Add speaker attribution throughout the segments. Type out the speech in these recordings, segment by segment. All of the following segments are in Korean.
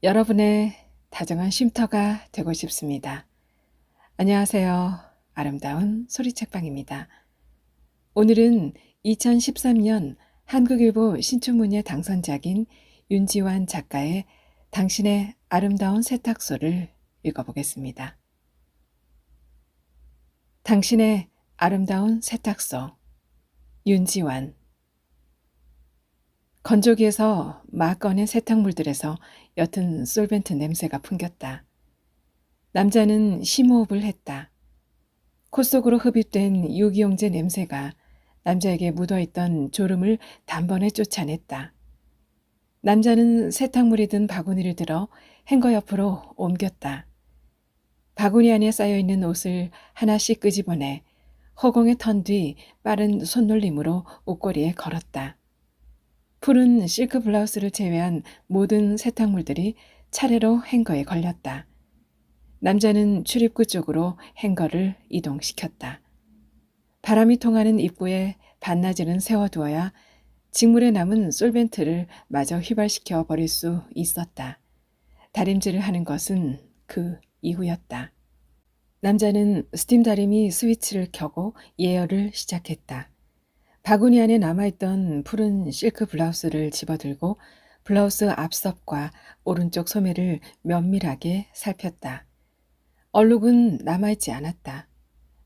Speaker 1: 여러분의 다정한 쉼터가 되고 싶습니다. 안녕하세요. 아름다운 소리책방입니다. 오늘은 2013년 한국일보 신춘문예 당선작인 윤지환 작가의 당신의 아름다운 세탁소를 읽어보겠습니다. 당신의 아름다운 세탁소, 윤지환. 건조기에서 막 꺼낸 세탁물들에서 옅은 솔벤트 냄새가 풍겼다. 남자는 심호흡을 했다. 코 속으로 흡입된 유기용제 냄새가 남자에게 묻어있던 졸음을 단번에 쫓아냈다. 남자는 세탁물이 든 바구니를 들어 행거 옆으로 옮겼다. 바구니 안에 쌓여있는 옷을 하나씩 끄집어내 허공에 턴 뒤 빠른 손놀림으로 옷걸이에 걸었다. 푸른 실크 블라우스를 제외한 모든 세탁물들이 차례로 행거에 걸렸다. 남자는 출입구 쪽으로 행거를 이동시켰다. 바람이 통하는 입구에 반나절은 세워두어야 직물에 남은 솔벤트를 마저 휘발시켜 버릴 수 있었다. 다림질을 하는 것은 그 이후였다. 남자는 스팀 다리미 스위치를 켜고 예열을 시작했다. 바구니 안에 남아있던 푸른 실크 블라우스를 집어들고 블라우스 앞섭과 오른쪽 소매를 면밀하게 살폈다. 얼룩은 남아있지 않았다.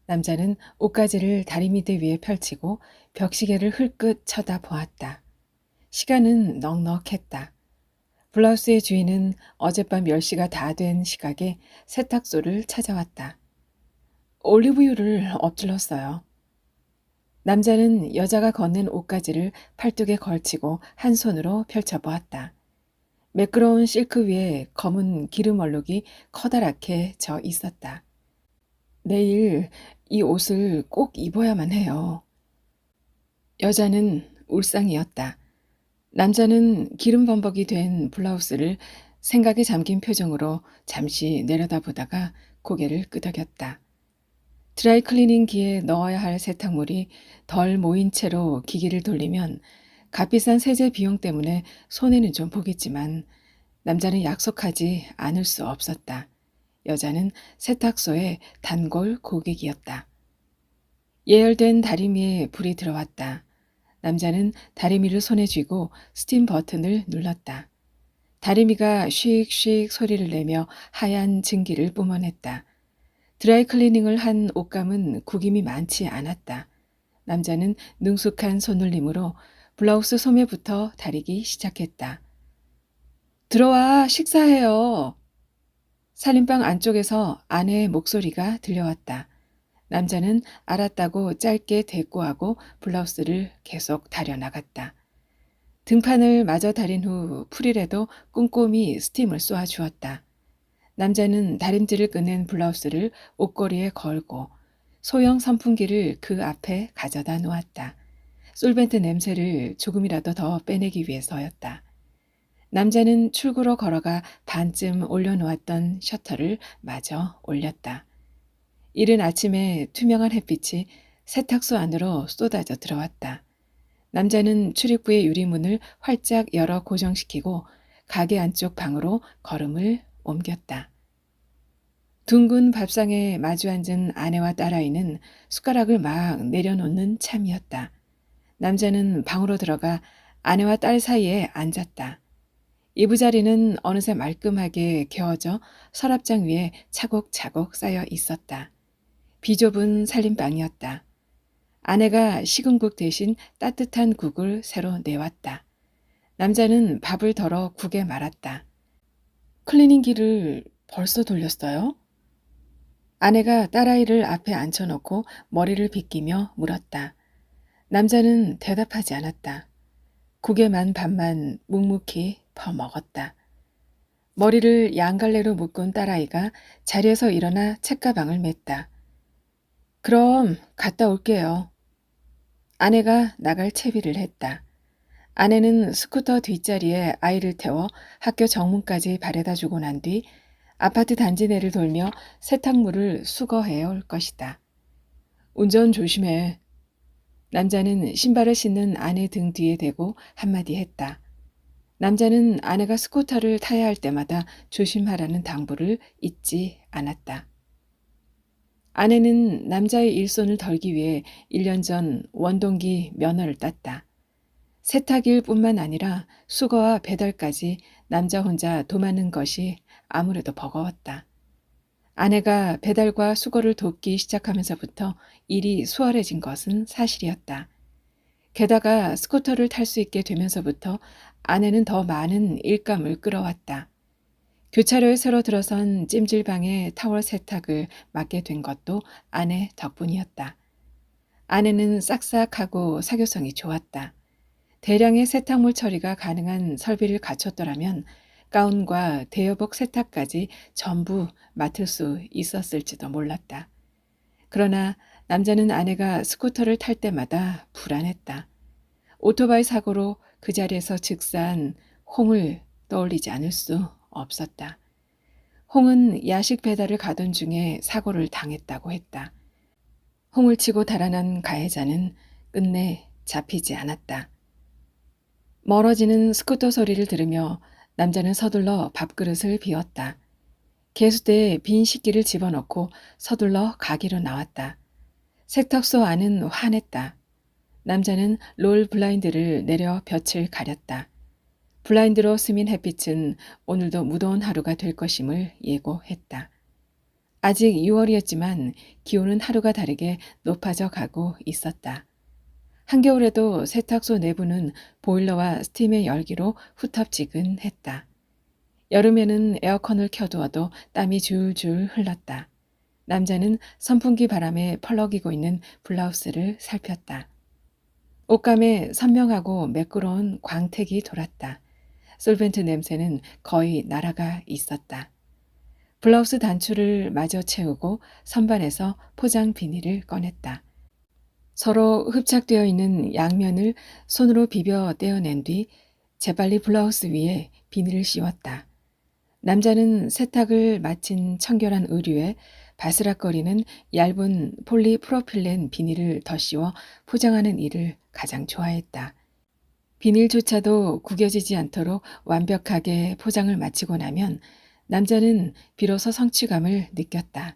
Speaker 1: 남자는 옷가지를 다리 밑에 위에 펼치고 벽시계를 흘끗 쳐다보았다. 시간은 넉넉했다. 블라우스의 주인은 어젯밤 10시가 다 된 시각에 세탁소를 찾아왔다. 올리브유를 엎질렀어요. 남자는 여자가 건넨 옷가지를 팔뚝에 걸치고 한 손으로 펼쳐보았다. 매끄러운 실크 위에 검은 기름 얼룩이 커다랗게 져 있었다. 내일 이 옷을 꼭 입어야만 해요. 여자는 울상이었다. 남자는 기름 범벅이 된 블라우스를 생각에 잠긴 표정으로 잠시 내려다보다가 고개를 끄덕였다. 드라이클리닝기에 넣어야 할 세탁물이 덜 모인 채로 기기를 돌리면 값비싼 세제 비용 때문에 손해는 좀 보겠지만 남자는 약속하지 않을 수 없었다. 여자는 세탁소의 단골 고객이었다. 예열된 다리미에 불이 들어왔다. 남자는 다리미를 손에 쥐고 스팀 버튼을 눌렀다. 다리미가 쉬익쉬익 소리를 내며 하얀 증기를 뿜어냈다. 드라이클리닝을 한 옷감은 구김이 많지 않았다. 남자는 능숙한 손놀림으로 블라우스 소매부터 다리기 시작했다. 들어와, 식사해요. 살림방 안쪽에서 아내의 목소리가 들려왔다. 남자는 알았다고 짧게 대꾸하고 블라우스를 계속 다려나갔다. 등판을 마저 다린 후 풀일에도 꼼꼼히 스팀을 쏘아주었다. 남자는 다림질을 끝낸 블라우스를 옷걸이에 걸고 소형 선풍기를 그 앞에 가져다 놓았다. 솔벤트 냄새를 조금이라도 더 빼내기 위해서였다. 남자는 출구로 걸어가 반쯤 올려놓았던 셔터를 마저 올렸다. 이른 아침에 투명한 햇빛이 세탁소 안으로 쏟아져 들어왔다. 남자는 출입구의 유리문을 활짝 열어 고정시키고 가게 안쪽 방으로 걸음을 옮겼다. 둥근 밥상에 마주 앉은 아내와 딸아이는 숟가락을 막 내려놓는 참이었다. 남자는 방으로 들어가 아내와 딸 사이에 앉았다. 이부자리는 어느새 말끔하게 개어져 서랍장 위에 차곡차곡 쌓여 있었다. 비좁은 살림방이었다. 아내가 식은 국 대신 따뜻한 국을 새로 내왔다. 남자는 밥을 덜어 국에 말았다. 클리닝기를 벌써 돌렸어요? 아내가 딸아이를 앞에 앉혀놓고 머리를 빗기며 물었다. 남자는 대답하지 않았다. 국에만 밥만 묵묵히 퍼먹었다. 머리를 양갈래로 묶은 딸아이가 자리에서 일어나 책가방을 맸다. 그럼 갔다 올게요. 아내가 나갈 채비를 했다. 아내는 스쿠터 뒷자리에 아이를 태워 학교 정문까지 바래다 주고 난 뒤 아파트 단지 내를 돌며 세탁물을 수거해 올 것이다. 운전 조심해. 남자는 신발을 신는 아내 등 뒤에 대고 한마디 했다. 남자는 아내가 스쿠터를 타야 할 때마다 조심하라는 당부를 잊지 않았다. 아내는 남자의 일손을 덜기 위해 1년 전 원동기 면허를 땄다. 세탁일 뿐만 아니라 수거와 배달까지 남자 혼자 도맡는 것이 아무래도 버거웠다. 아내가 배달과 수거를 돕기 시작하면서부터 일이 수월해진 것은 사실이었다. 게다가 스쿠터를 탈 수 있게 되면서부터 아내는 더 많은 일감을 끌어왔다. 교차로에 새로 들어선 찜질방의 타월 세탁을 맡게 된 것도 아내 덕분이었다. 아내는 싹싹하고 사교성이 좋았다. 대량의 세탁물 처리가 가능한 설비를 갖췄더라면 가운과 대여복 세탁까지 전부 맡을 수 있었을지도 몰랐다. 그러나 남자는 아내가 스쿠터를 탈 때마다 불안했다. 오토바이 사고로 그 자리에서 즉사한 홍을 떠올리지 않을 수 없었다. 홍은 야식 배달을 가던 중에 사고를 당했다고 했다. 홍을 치고 달아난 가해자는 끝내 잡히지 않았다. 멀어지는 스쿠터 소리를 들으며 남자는 서둘러 밥그릇을 비웠다. 개수대에 빈 식기를 집어넣고 서둘러 가게로 나왔다. 세탁소 안은 환했다. 남자는 롤 블라인드를 내려 볕을 가렸다. 블라인드로 스민 햇빛은 오늘도 무더운 하루가 될 것임을 예고했다. 아직 6월이었지만 기온은 하루가 다르게 높아져 가고 있었다. 한겨울에도 세탁소 내부는 보일러와 스팀의 열기로 후텁지근했다. 여름에는 에어컨을 켜두어도 땀이 줄줄 흘렀다. 남자는 선풍기 바람에 펄럭이고 있는 블라우스를 살폈다. 옷감에 선명하고 매끄러운 광택이 돌았다. 솔벤트 냄새는 거의 날아가 있었다. 블라우스 단추를 마저 채우고 선반에서 포장 비닐을 꺼냈다. 서로 흡착되어 있는 양면을 손으로 비벼 떼어낸 뒤 재빨리 블라우스 위에 비닐을 씌웠다. 남자는 세탁을 마친 청결한 의류에 바스락거리는 얇은 폴리프로필렌 비닐을 더 씌워 포장하는 일을 가장 좋아했다. 비닐조차도 구겨지지 않도록 완벽하게 포장을 마치고 나면 남자는 비로소 성취감을 느꼈다.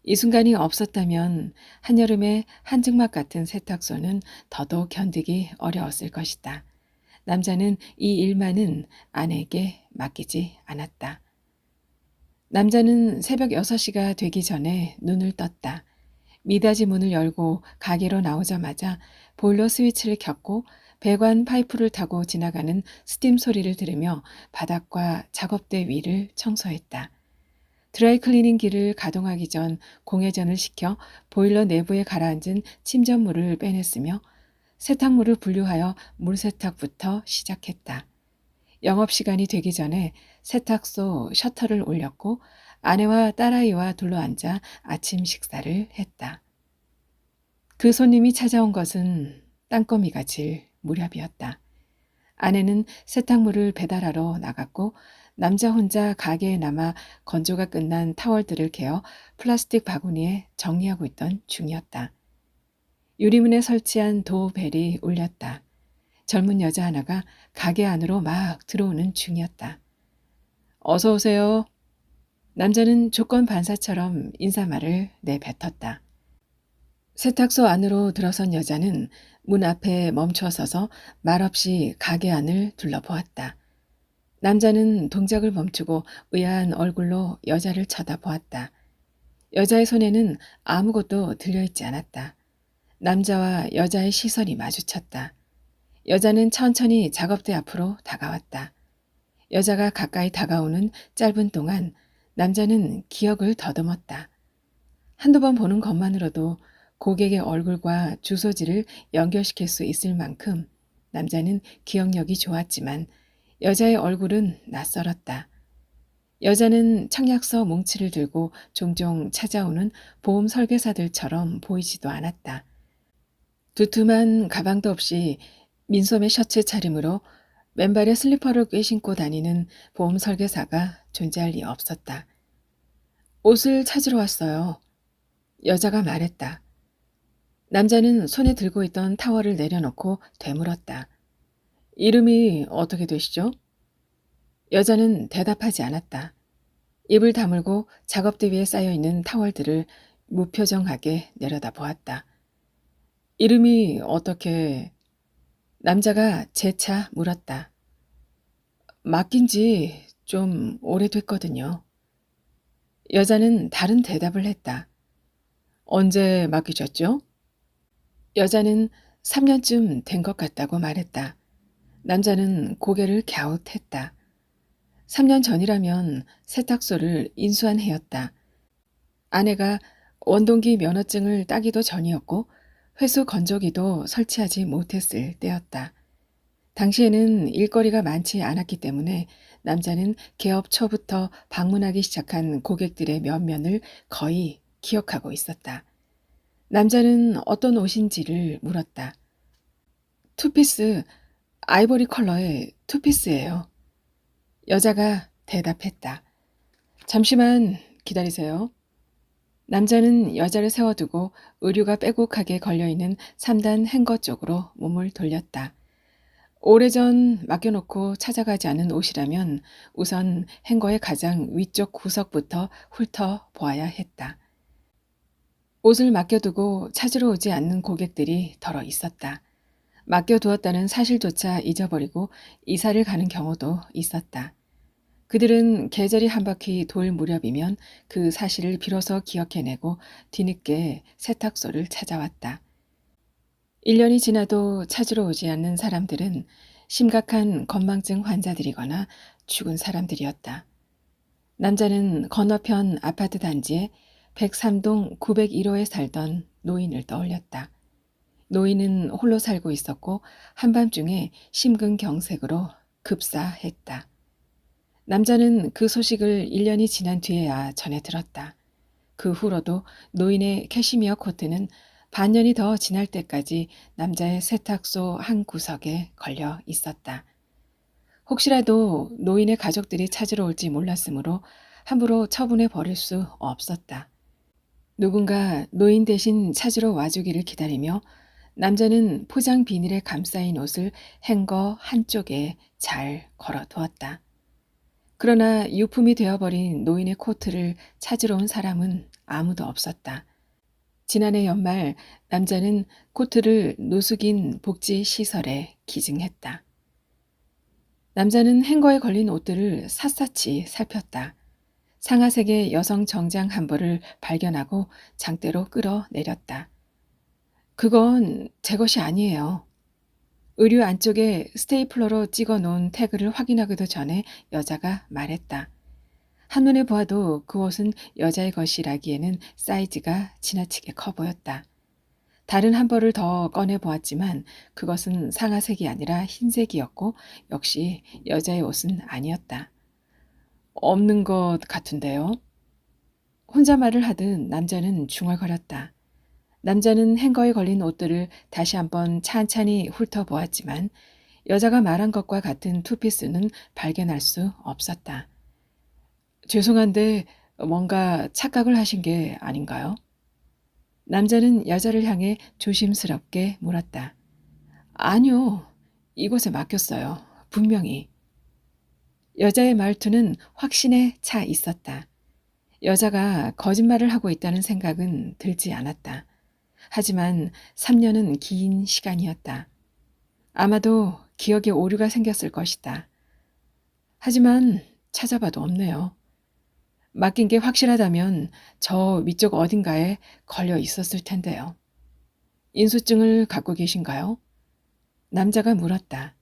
Speaker 1: 이 순간이 없었다면 한여름의 한증막 같은 세탁소는 더더욱 견디기 어려웠을 것이다. 남자는 이 일만은 아내에게 맡기지 않았다. 남자는 새벽 6시가 되기 전에 눈을 떴다. 미닫이 문을 열고 가게로 나오자마자 보일러 스위치를 켰고 배관 파이프를 타고 지나가는 스팀 소리를 들으며 바닥과 작업대 위를 청소했다. 드라이클리닝기를 가동하기 전 공회전을 시켜 보일러 내부에 가라앉은 침전물을 빼냈으며 세탁물을 분류하여 물세탁부터 시작했다. 영업시간이 되기 전에 세탁소 셔터를 올렸고 아내와 딸아이와 둘러앉아 아침 식사를 했다. 그 손님이 찾아온 것은 땅거미가 질 무렵이었다. 아내는 세탁물을 배달하러 나갔고 남자 혼자 가게에 남아 건조가 끝난 타월들을 개어 플라스틱 바구니에 정리하고 있던 중이었다. 유리문에 설치한 도벨이 울렸다. 젊은 여자 하나가 가게 안으로 막 들어오는 중이었다. 어서 오세요. 남자는 조건 반사처럼 인사말을 내뱉었다. 세탁소 안으로 들어선 여자는 문 앞에 멈춰 서서 말없이 가게 안을 둘러보았다. 남자는 동작을 멈추고 의아한 얼굴로 여자를 쳐다보았다. 여자의 손에는 아무것도 들려있지 않았다. 남자와 여자의 시선이 마주쳤다. 여자는 천천히 작업대 앞으로 다가왔다. 여자가 가까이 다가오는 짧은 동안 남자는 기억을 더듬었다. 한두 번 보는 것만으로도 고객의 얼굴과 주소지를 연결시킬 수 있을 만큼 남자는 기억력이 좋았지만 여자의 얼굴은 낯설었다. 여자는 청약서 뭉치를 들고 종종 찾아오는 보험 설계사들처럼 보이지도 않았다. 두툼한 가방도 없이 민소매 셔츠 차림으로 맨발에 슬리퍼를 꽤 신고 다니는 보험 설계사가 존재할 리 없었다. 옷을 찾으러 왔어요. 여자가 말했다. 남자는 손에 들고 있던 타월을 내려놓고 되물었다. 이름이 어떻게 되시죠? 여자는 대답하지 않았다. 입을 다물고 작업대 위에 쌓여있는 타월들을 무표정하게 내려다보았다. 이름이 어떻게... 남자가 재차 물었다. 맡긴 지 좀 오래됐거든요. 여자는 다른 대답을 했다. 언제 맡기셨죠? 여자는 3년쯤 된 것 같다고 말했다. 남자는 고개를 갸웃했다. 3년 전이라면 세탁소를 인수한 해였다. 아내가 원동기 면허증을 따기도 전이었고 회수 건조기도 설치하지 못했을 때였다. 당시에는 일거리가 많지 않았기 때문에 남자는 개업 초부터 방문하기 시작한 고객들의 면면을 거의 기억하고 있었다. 남자는 어떤 옷인지를 물었다. 투피스, 아이보리 컬러의 투피스예요. 여자가 대답했다. 잠시만 기다리세요. 남자는 여자를 세워두고 의류가 빼곡하게 걸려있는 3단 행거 쪽으로 몸을 돌렸다. 오래전 맡겨놓고 찾아가지 않은 옷이라면 우선 행거의 가장 위쪽 구석부터 훑어보아야 했다. 옷을 맡겨두고 찾으러 오지 않는 고객들이 덜어 있었다. 맡겨두었다는 사실조차 잊어버리고 이사를 가는 경우도 있었다. 그들은 계절이 한 바퀴 돌 무렵이면 그 사실을 비로소 기억해내고 뒤늦게 세탁소를 찾아왔다. 1년이 지나도 찾으러 오지 않는 사람들은 심각한 건망증 환자들이거나 죽은 사람들이었다. 남자는 건너편 아파트 단지에 103동 901호에 살던 노인을 떠올렸다. 노인은 홀로 살고 있었고 한밤중에 심근경색으로 급사했다. 남자는 그 소식을 1년이 지난 뒤에야 전해 들었다. 그 후로도 노인의 캐시미어 코트는 반년이 더 지날 때까지 남자의 세탁소 한 구석에 걸려 있었다. 혹시라도 노인의 가족들이 찾으러 올지 몰랐으므로 함부로 처분해 버릴 수 없었다. 누군가 노인 대신 찾으러 와주기를 기다리며 남자는 포장 비닐에 감싸인 옷을 행거 한쪽에 잘 걸어두었다. 그러나 유품이 되어버린 노인의 코트를 찾으러 온 사람은 아무도 없었다. 지난해 연말 남자는 코트를 노숙인 복지시설에 기증했다. 남자는 행거에 걸린 옷들을 샅샅이 살폈다. 상하색의 여성 정장 한 벌을 발견하고 장대로 끌어내렸다. 그건 제 것이 아니에요. 의류 안쪽에 스테이플러로 찍어놓은 태그를 확인하기도 전에 여자가 말했다. 한눈에 보아도 그 옷은 여자의 것이라기에는 사이즈가 지나치게 커 보였다. 다른 한 벌을 더 꺼내보았지만 그것은 상아색이 아니라 흰색이었고 역시 여자의 옷은 아니었다. 없는 것 같은데요. 혼자 말을 하듯 남자는 중얼거렸다. 남자는 행거에 걸린 옷들을 다시 한번 찬찬히 훑어보았지만 여자가 말한 것과 같은 투피스는 발견할 수 없었다. 죄송한데 뭔가 착각을 하신 게 아닌가요? 남자는 여자를 향해 조심스럽게 물었다. 아니요. 이곳에 맡겼어요. 분명히. 여자의 말투는 확신에 차 있었다. 여자가 거짓말을 하고 있다는 생각은 들지 않았다. 하지만 3년은 긴 시간이었다. 아마도 기억에 오류가 생겼을 것이다. 하지만 찾아봐도 없네요. 맡긴 게 확실하다면 저 위쪽 어딘가에 걸려 있었을 텐데요. 인수증을 갖고 계신가요? 남자가 물었다.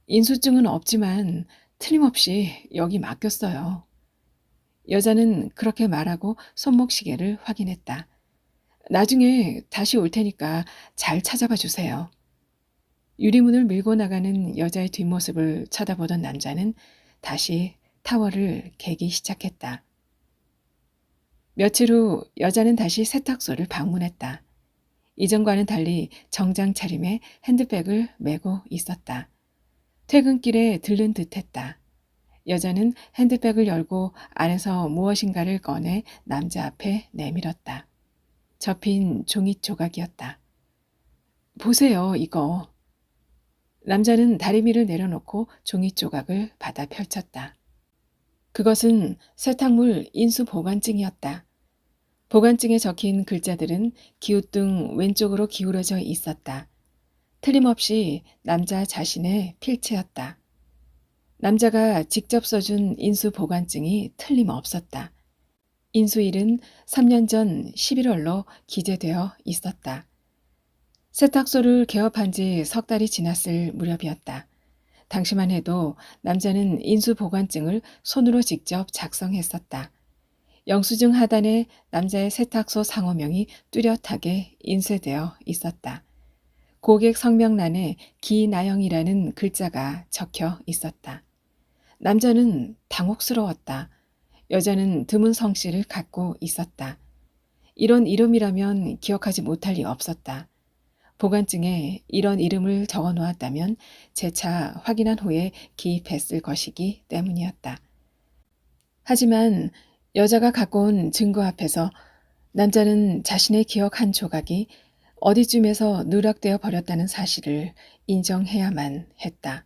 Speaker 1: 인수증은 없지만 틀림없이 여기 맡겼어요. 여자는 그렇게 말하고 손목시계를 확인했다. 나중에 다시 올 테니까 잘 찾아봐 주세요. 유리문을 밀고 나가는 여자의 뒷모습을 쳐다보던 남자는 다시 타월을 개기 시작했다. 며칠 후 여자는 다시 세탁소를 방문했다. 이전과는 달리 정장 차림에 핸드백을 메고 있었다. 퇴근길에 들른 듯했다. 여자는 핸드백을 열고 안에서 무엇인가를 꺼내 남자 앞에 내밀었다. 접힌 종이 조각이었다. 보세요, 이거. 남자는 다리미를 내려놓고 종이 조각을 받아 펼쳤다. 그것은 세탁물 인수 보관증이었다. 보관증에 적힌 글자들은 기우뚱 왼쪽으로 기울어져 있었다. 틀림없이 남자 자신의 필체였다. 남자가 직접 써준 인수 보관증이 틀림없었다. 인수일은 3년 전 11월로 기재되어 있었다. 세탁소를 개업한 지 석 달이 지났을 무렵이었다. 당시만 해도 남자는 인수보관증을 손으로 직접 작성했었다. 영수증 하단에 남자의 세탁소 상호명이 뚜렷하게 인쇄되어 있었다. 고객 성명란에 기나영이라는 글자가 적혀 있었다. 남자는 당혹스러웠다. 여자는 드문 성씨를 갖고 있었다. 이런 이름이라면 기억하지 못할 리 없었다. 보관증에 이런 이름을 적어 놓았다면 재차 확인한 후에 기입했을 것이기 때문이었다. 하지만 여자가 갖고 온 증거 앞에서 남자는 자신의 기억 한 조각이 어디쯤에서 누락되어 버렸다는 사실을 인정해야만 했다.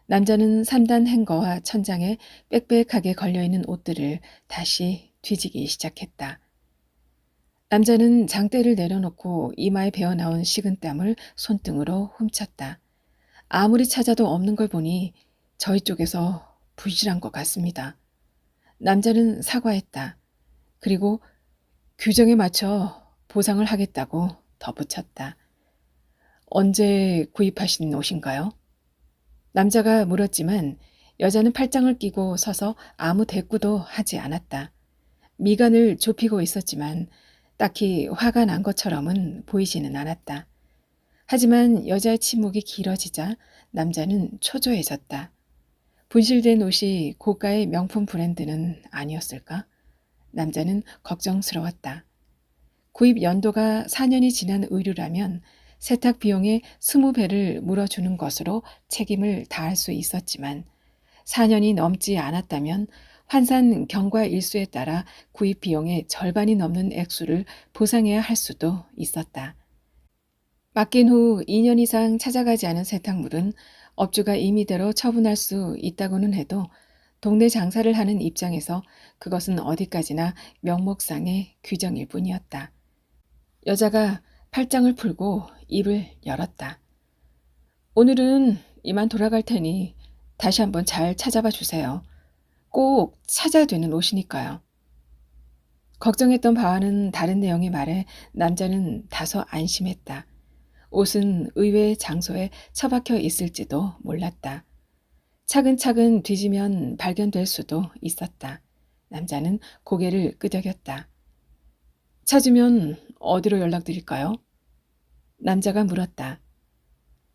Speaker 1: 남자는 3단 행거와 천장에 빽빽하게 걸려있는 옷들을 다시 뒤지기 시작했다. 남자는 장대를 내려놓고 이마에 배어나온 식은땀을 손등으로 훔쳤다. 아무리 찾아도 없는 걸 보니 저희 쪽에서 부실한 것 같습니다. 남자는 사과했다. 그리고 규정에 맞춰 보상을 하겠다고 덧붙였다. 언제 구입하신 옷인가요? 남자가 물었지만 여자는 팔짱을 끼고 서서 아무 대꾸도 하지 않았다. 미간을 좁히고 있었지만 딱히 화가 난 것처럼은 보이지는 않았다. 하지만 여자의 침묵이 길어지자 남자는 초조해졌다. 분실된 옷이 고가의 명품 브랜드는 아니었을까? 남자는 걱정스러웠다. 구입 연도가 4년이 지난 의류라면 세탁 비용의 20배를 물어주는 것으로 책임을 다할 수 있었지만 4년이 넘지 않았다면 환산 경과 일수에 따라 구입 비용의 절반이 넘는 액수를 보상해야 할 수도 있었다. 맡긴 후 2년 이상 찾아가지 않은 세탁물은 업주가 임의대로 처분할 수 있다고는 해도 동네 장사를 하는 입장에서 그것은 어디까지나 명목상의 규정일 뿐이었다. 여자가 팔짱을 풀고 입을 열었다. 오늘은 이만 돌아갈 테니 다시 한번 잘 찾아봐 주세요. 꼭 찾아야 되는 옷이니까요. 걱정했던 바와는 다른 내용의 말에 남자는 다소 안심했다. 옷은 의외의 장소에 처박혀 있을지도 몰랐다. 차근차근 뒤지면 발견될 수도 있었다. 남자는 고개를 끄덕였다. 찾으면 어디로 연락드릴까요? 남자가 물었다.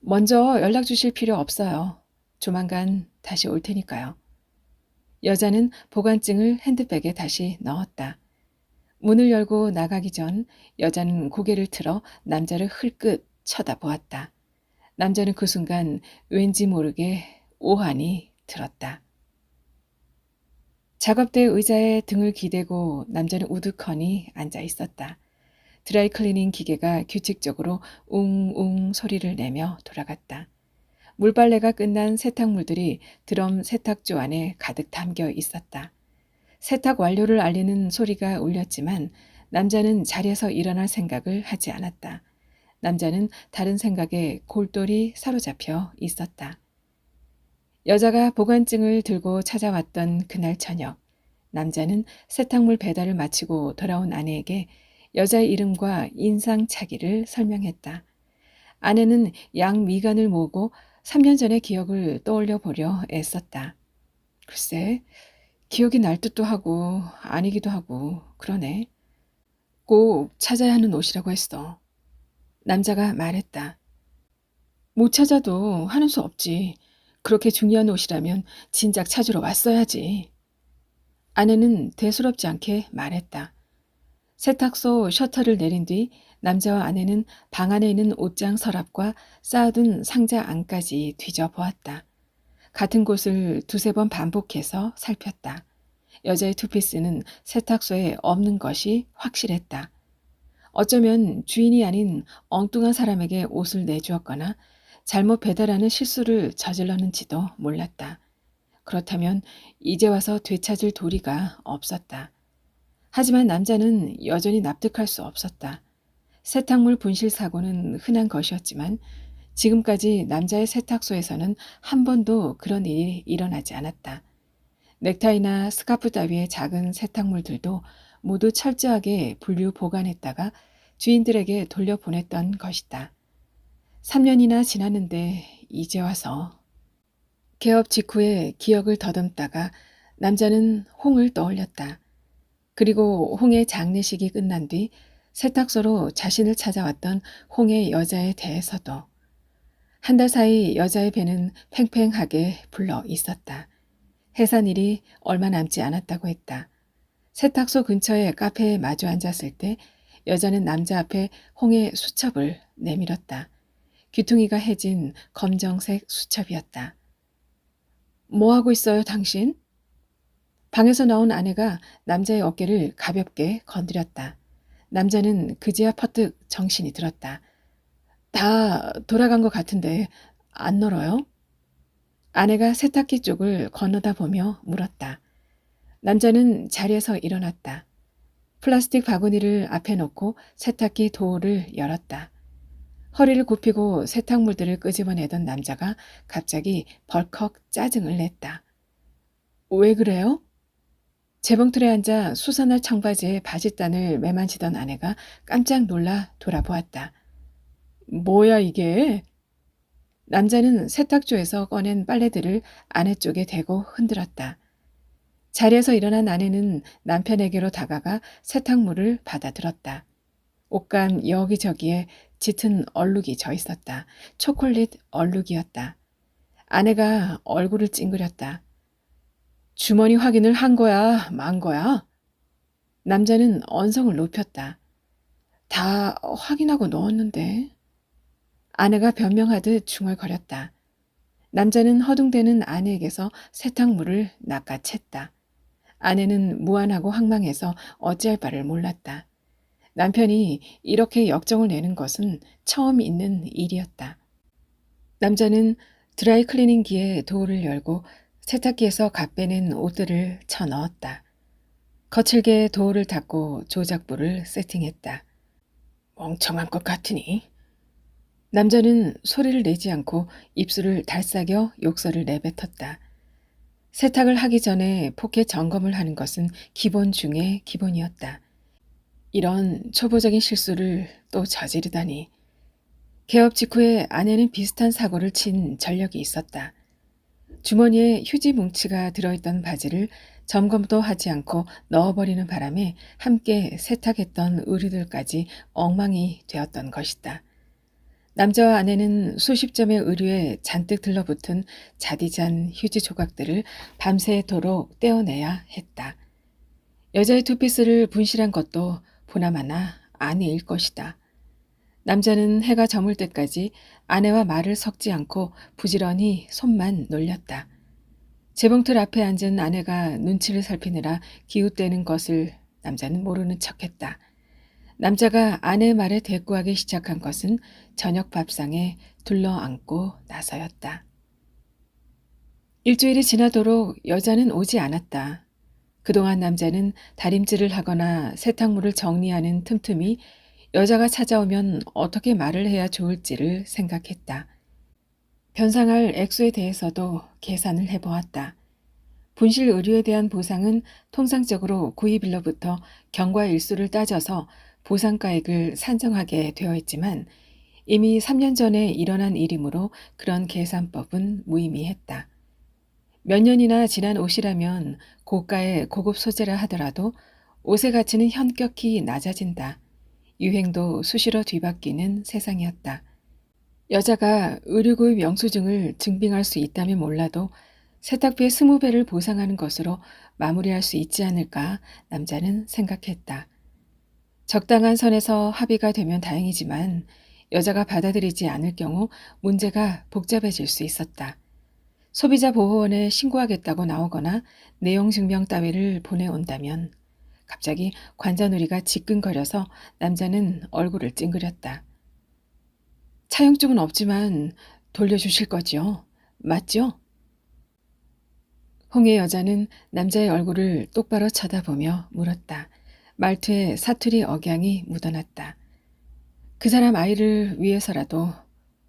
Speaker 1: 먼저 연락 주실 필요 없어요. 조만간 다시 올 테니까요. 여자는 보관증을 핸드백에 다시 넣었다. 문을 열고 나가기 전 여자는 고개를 틀어 남자를 흘끗 쳐다보았다. 남자는 그 순간 왠지 모르게 오한이 들었다. 작업대 의자에 등을 기대고 남자는 우두커니 앉아 있었다. 드라이클리닝 기계가 규칙적으로 웅웅 소리를 내며 돌아갔다. 물빨래가 끝난 세탁물들이 드럼 세탁조 안에 가득 담겨 있었다. 세탁 완료를 알리는 소리가 울렸지만 남자는 자리에서 일어날 생각을 하지 않았다. 남자는 다른 생각에 골똘히 사로잡혀 있었다. 여자가 보관증을 들고 찾아왔던 그날 저녁, 남자는 세탁물 배달을 마치고 돌아온 아내에게 여자의 이름과 인상착의를 설명했다. 아내는 양미간을 모으고 3년 전의 기억을 떠올려 보려 애썼다. 글쎄, 기억이 날 듯도 하고 아니기도 하고 그러네. 꼭 찾아야 하는 옷이라고 했어. 남자가 말했다. 못 찾아도 하는 수 없지. 그렇게 중요한 옷이라면 진작 찾으러 왔어야지. 아내는 대수롭지 않게 말했다. 세탁소 셔터를 내린 뒤 남자와 아내는 방 안에 있는 옷장 서랍과 쌓아둔 상자 안까지 뒤져보았다. 같은 곳을 두세 번 반복해서 살폈다. 여자의 투피스는 세탁소에 없는 것이 확실했다. 어쩌면 주인이 아닌 엉뚱한 사람에게 옷을 내주었거나 잘못 배달하는 실수를 저질렀는지도 몰랐다. 그렇다면 이제 와서 되찾을 도리가 없었다. 하지만 남자는 여전히 납득할 수 없었다. 세탁물 분실 사고는 흔한 것이었지만 지금까지 남자의 세탁소에서는 한 번도 그런 일이 일어나지 않았다. 넥타이나 스카프 따위의 작은 세탁물들도 모두 철저하게 분류 보관했다가 주인들에게 돌려보냈던 것이다. 3년이나 지났는데 이제 와서 개업 직후에 기억을 더듬다가 남자는 홍을 떠올렸다. 그리고 홍의 장례식이 끝난 뒤 세탁소로 자신을 찾아왔던 홍의 여자에 대해서도 한 달 사이 여자의 배는 팽팽하게 불러 있었다. 해산일이 얼마 남지 않았다고 했다. 세탁소 근처의 카페에 마주 앉았을 때 여자는 남자 앞에 홍의 수첩을 내밀었다. 귀퉁이가 해진 검정색 수첩이었다. 뭐 하고 있어요, 당신? 방에서 나온 아내가 남자의 어깨를 가볍게 건드렸다. 남자는 그제야 퍼뜩 정신이 들었다. 다 돌아간 것 같은데 안 널어요? 아내가 세탁기 쪽을 건너다 보며 물었다. 남자는 자리에서 일어났다. 플라스틱 바구니를 앞에 놓고 세탁기 도어를 열었다. 허리를 굽히고 세탁물들을 끄집어내던 남자가 갑자기 벌컥 짜증을 냈다. 왜 그래요? 재봉틀에 앉아 수선화 청바지에 바짓단을 매만지던 아내가 깜짝 놀라 돌아보았다. 뭐야 이게? 남자는 세탁조에서 꺼낸 빨래들을 아내 쪽에 대고 흔들었다. 자리에서 일어난 아내는 남편에게로 다가가 세탁물을 받아들었다. 옷감 여기저기에 짙은 얼룩이 져 있었다. 초콜릿 얼룩이었다. 아내가 얼굴을 찡그렸다. 주머니 확인을 한 거야, 만 거야? 남자는 언성을 높였다. 다 확인하고 넣었는데. 아내가 변명하듯 중얼거렸다. 남자는 허둥대는 아내에게서 세탁물을 낚아챘다. 아내는 무안하고 황망해서 어찌할 바를 몰랐다. 남편이 이렇게 역정을 내는 것은 처음 있는 일이었다. 남자는 드라이 클리닝기에 도어를 열고 세탁기에서 갓 빼낸 옷들을 쳐넣었다. 거칠게 도어를 닫고 조작부를 세팅했다. 멍청한 것 같으니. 남자는 소리를 내지 않고 입술을 달싹여 욕설을 내뱉었다. 세탁을 하기 전에 포켓 점검을 하는 것은 기본 중의 기본이었다. 이런 초보적인 실수를 또 저지르다니. 개업 직후에 아내는 비슷한 사고를 친 전력이 있었다. 주머니에 휴지 뭉치가 들어있던 바지를 점검도 하지 않고 넣어버리는 바람에 함께 세탁했던 의류들까지 엉망이 되었던 것이다. 남자와 아내는 수십 점의 의류에 잔뜩 들러붙은 자디잔 휴지 조각들을 밤새도록 떼어내야 했다. 여자의 투피스를 분실한 것도 보나마나 아내일 것이다. 남자는 해가 저물 때까지 아내와 말을 섞지 않고 부지런히 손만 놀렸다. 재봉틀 앞에 앉은 아내가 눈치를 살피느라 기웃대는 것을 남자는 모르는 척했다. 남자가 아내의 말에 대꾸하기 시작한 것은 저녁 밥상에 둘러앉고 나서였다. 일주일이 지나도록 여자는 오지 않았다. 그동안 남자는 다림질을 하거나 세탁물을 정리하는 틈틈이 여자가 찾아오면 어떻게 말을 해야 좋을지를 생각했다. 변상할 액수에 대해서도 계산을 해보았다. 분실 의류에 대한 보상은 통상적으로 구입일로부터 경과 일수를 따져서 보상가액을 산정하게 되어 있지만 이미 3년 전에 일어난 일이므로 그런 계산법은 무의미했다. 몇 년이나 지난 옷이라면 고가의 고급 소재라 하더라도 옷의 가치는 현격히 낮아진다. 유행도 수시로 뒤바뀌는 세상이었다. 여자가 의류구입 영수증을 증빙할 수 있다면 몰라도 세탁비의 20배를 보상하는 것으로 마무리할 수 있지 않을까 남자는 생각했다. 적당한 선에서 합의가 되면 다행이지만 여자가 받아들이지 않을 경우 문제가 복잡해질 수 있었다. 소비자 보호원에 신고하겠다고 나오거나 내용 증명 따위를 보내온다면 갑자기 관자놀이가 지끈거려서 남자는 얼굴을 찡그렸다. 차용증은 없지만 돌려주실 거지요? 맞죠? 홍의 여자는 남자의 얼굴을 똑바로 쳐다보며 물었다. 말투에 사투리 억양이 묻어났다. 그 사람 아이를 위해서라도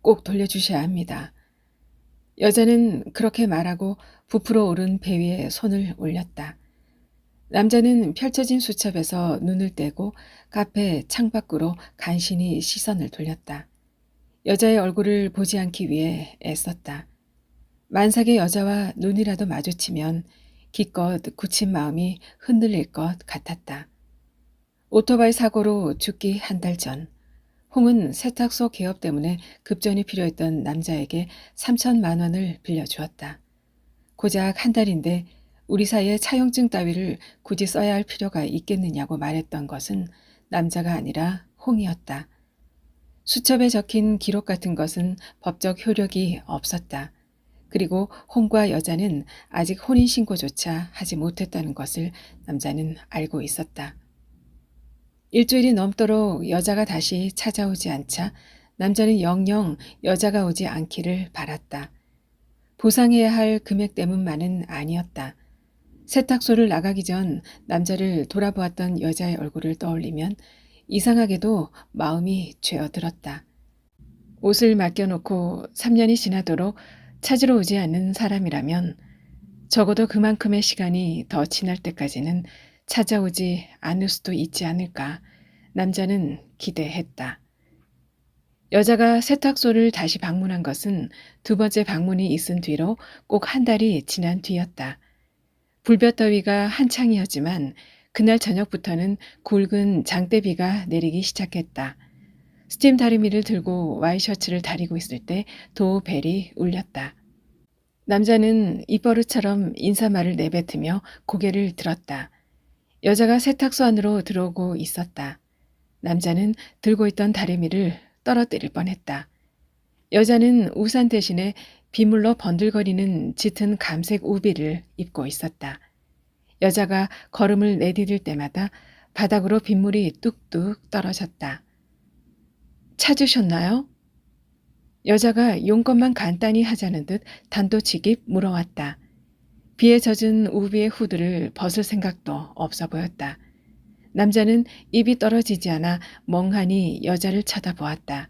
Speaker 1: 꼭 돌려주셔야 합니다. 여자는 그렇게 말하고 부풀어 오른 배 위에 손을 올렸다. 남자는 펼쳐진 수첩에서 눈을 떼고 카페 창밖으로 간신히 시선을 돌렸다. 여자의 얼굴을 보지 않기 위해 애썼다. 만삭의 여자와 눈이라도 마주치면 기껏 굳힌 마음이 흔들릴 것 같았다. 오토바이 사고로 죽기 한 달 전, 홍은 세탁소 개업 때문에 급전이 필요했던 남자에게 3천만 원을 빌려주었다. 고작 한 달인데 우리 사이에 차용증 따위를 굳이 써야 할 필요가 있겠느냐고 말했던 것은 남자가 아니라 홍이었다. 수첩에 적힌 기록 같은 것은 법적 효력이 없었다. 그리고 홍과 여자는 아직 혼인신고조차 하지 못했다는 것을 남자는 알고 있었다. 일주일이 넘도록 여자가 다시 찾아오지 않자 남자는 영영 여자가 오지 않기를 바랐다. 보상해야 할 금액 때문만은 아니었다. 세탁소를 나가기 전 남자를 돌아보았던 여자의 얼굴을 떠올리면 이상하게도 마음이 죄어들었다. 옷을 맡겨놓고 3년이 지나도록 찾으러 오지 않는 사람이라면 적어도 그만큼의 시간이 더 지날 때까지는 찾아오지 않을 수도 있지 않을까 남자는 기대했다. 여자가 세탁소를 다시 방문한 것은 두 번째 방문이 있은 뒤로 꼭 한 달이 지난 뒤였다. 불볕더위가 한창이었지만 그날 저녁부터는 굵은 장대비가 내리기 시작했다. 스팀 다리미를 들고 와이셔츠를 다리고 있을 때 도벨이 울렸다. 남자는 입버릇처럼 인사말을 내뱉으며 고개를 들었다. 여자가 세탁소 안으로 들어오고 있었다. 남자는 들고 있던 다리미를 떨어뜨릴 뻔했다. 여자는 우산 대신에 비물로 번들거리는 짙은 감색 우비를 입고 있었다. 여자가 걸음을 내디딜 때마다 바닥으로 빗물이 뚝뚝 떨어졌다. 찾으셨나요? 여자가 용건만 간단히 하자는 듯 단도직입 물어왔다. 비에 젖은 우비의 후드를 벗을 생각도 없어 보였다. 남자는 입이 떨어지지 않아 멍하니 여자를 쳐다보았다.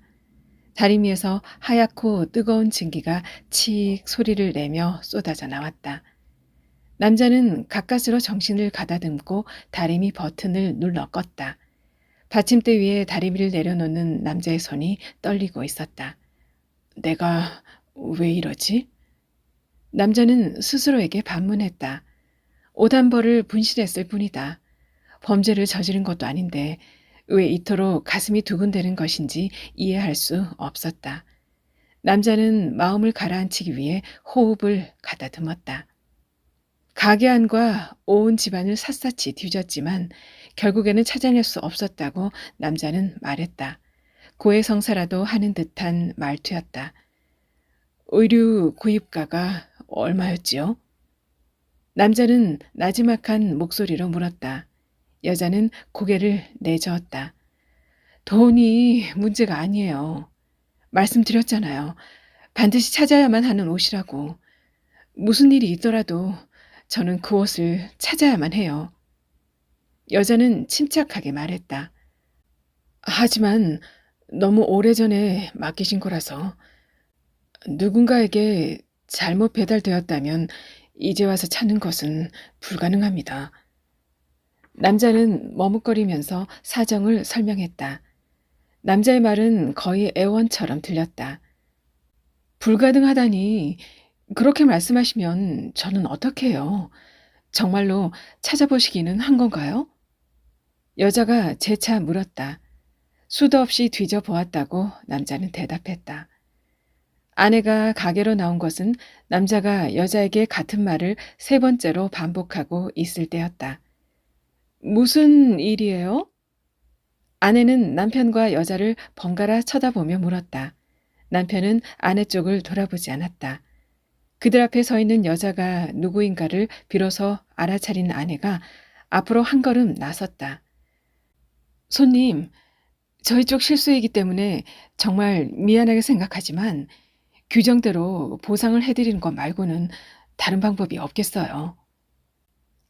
Speaker 1: 다리미에서 하얗고 뜨거운 증기가 칙 소리를 내며 쏟아져 나왔다. 남자는 가까스로 정신을 가다듬고 다리미 버튼을 눌러 껐다. 받침대 위에 다리미를 내려놓는 남자의 손이 떨리고 있었다. 내가 왜 이러지? 남자는 스스로에게 반문했다. 옷 한 벌을 분실했을 뿐이다. 범죄를 저지른 것도 아닌데 왜 이토록 가슴이 두근대는 것인지 이해할 수 없었다. 남자는 마음을 가라앉히기 위해 호흡을 가다듬었다. 가게 안과 온 집안을 샅샅이 뒤졌지만 결국에는 찾아낼 수 없었다고 남자는 말했다. 고해성사라도 하는 듯한 말투였다. 의류 구입가가 얼마였지요? 남자는 나지막한 목소리로 물었다. 여자는 고개를 내저었다. 돈이 문제가 아니에요. 말씀드렸잖아요. 반드시 찾아야만 하는 옷이라고. 무슨 일이 있더라도 저는 그 옷을 찾아야만 해요. 여자는 침착하게 말했다. 하지만 너무 오래전에 맡기신 거라서 누군가에게 잘못 배달되었다면 이제 와서 찾는 것은 불가능합니다. 남자는 머뭇거리면서 사정을 설명했다. 남자의 말은 거의 애원처럼 들렸다. 불가능하다니 그렇게 말씀하시면 저는 어떻게 해요? 정말로 찾아보시기는 한 건가요? 여자가 재차 물었다. 수도 없이 뒤져보았다고 남자는 대답했다. 아내가 가게로 나온 것은 남자가 여자에게 같은 말을 세 번째로 반복하고 있을 때였다. 무슨 일이에요? 아내는 남편과 여자를 번갈아 쳐다보며 물었다. 남편은 아내 쪽을 돌아보지 않았다. 그들 앞에 서 있는 여자가 누구인가를 비로소 알아차린 아내가 앞으로 한 걸음 나섰다. 손님, 저희 쪽 실수이기 때문에 정말 미안하게 생각하지만 규정대로 보상을 해드리는 것 말고는 다른 방법이 없겠어요.